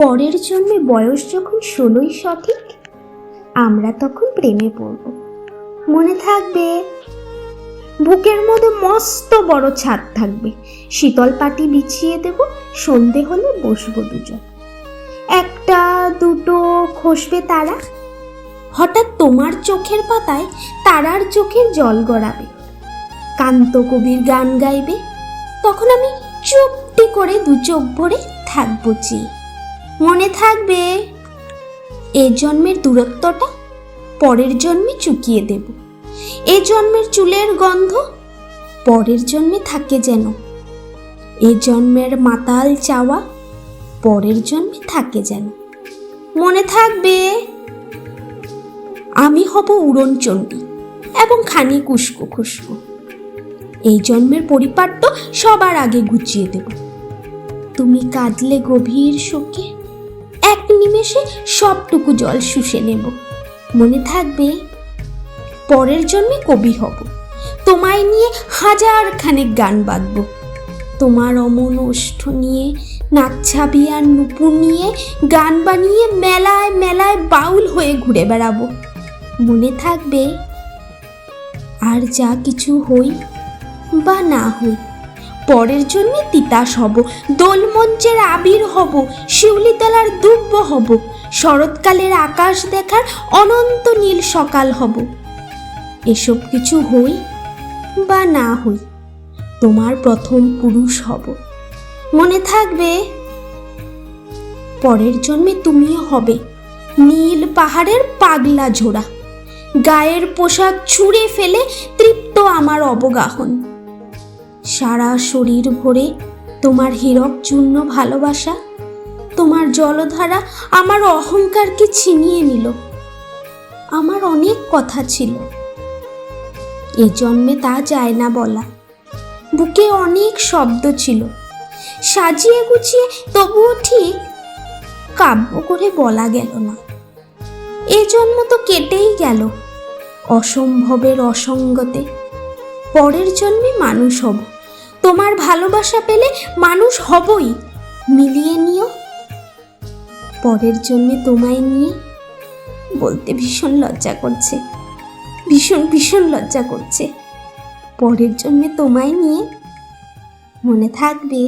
পরের জন্মে বয়স যখন 16ই সঠিক, আমরা তখন প্রেমে পড়ব। মনে থাকবে, বুকের মধ্যে মস্ত বড় ছাদ থাকবে, শীতল পাটি বিছিয়ে দেব, সন্ধে হলে বসবো দুজন, একটা দুটো খসবে তারা, হঠাৎ তোমার চোখের পাতায় তারার চোখের জল গড়াবে, কান্ত কবির গান গাইবে, তখন আমি চুপটি করে দু চোখ ভরে থাকবো চেয়ে। মনে থাকবে, এ জন্মের দূরত্বটা পরের জন্মে চুকিয়ে দেব, এ জন্মের চুলের গন্ধ পরের জন্মে থাকে যেন, এ জন্মের মাতাল চাওয়া পরের জন্মে থাকে যেন। মনে থাকবে, আমি হব উড়নচণ্ডী এবং খানিক উস্কো খুস্কো, এই জন্মের পরিপাট্য সবার আগে গুছিয়ে দেব, তুমি কাঁদলে গভীর শোকে এক নিমেষে সবটুকু জল শুষে নেব। মনে থাকবে, পরের জন্মে কবি হব, তোমায় নিয়ে হাজার খানেক গান বাঁধব, তোমার অমন ওষ্ঠ নিয়ে, নাকছাবি আর নুপুর নিয়ে গান বানিয়ে মেলায় মেলায় বাউল হয়ে ঘুরে বেড়াবো। মনে থাকবে, আর যা কিছু হই বা না হই, পরের জন্মে তিতাস হব, দোলমঞ্চের আবির হব, শিউলিতলার দুব্ব হব, শরৎকালের আকাশ দেখার অনন্ত নীল সকাল হব। এসব কিছু হই বা না হই, তোমার প্রথম পুরুষ হব। মনে থাকবে, পরের জন্মে তুমিও হবে নীল পাহাড়ের পাগলা ঝোড়া, গায়ের পোশাক ছুঁড়ে ফেলে তৃপ্ত আমার অবগাহন, সারা শরীর ভরে তোমার হীরক চূর্ণ ভালোবাসা, তোমার জলধারা আমার অহংকারকে ছিনিয়ে নিল। আমার অনেক কথা ছিল, এ জন্মে তা যায় না বলা, বুকে অনেক শব্দ ছিল, সাজিয়ে গুছিয়ে তবুও ঠিক কাব্য করে বলা গেল না। এ জন্ম তো কেটেই গেল অসম্ভবের অসঙ্গতে, পরের জন্মে মানুষ হব, তোমার ভালোবাসা পেলে মানুষ হবই, মিলিয়ে নিও। পরের জন্মে তোমায় নিয়ে বলতে ভীষণ লজ্জা করছে, ভীষণ ভীষণ লজ্জা করছে, পরের জন্মে তোমায় নিয়ে। মনে থাকবে।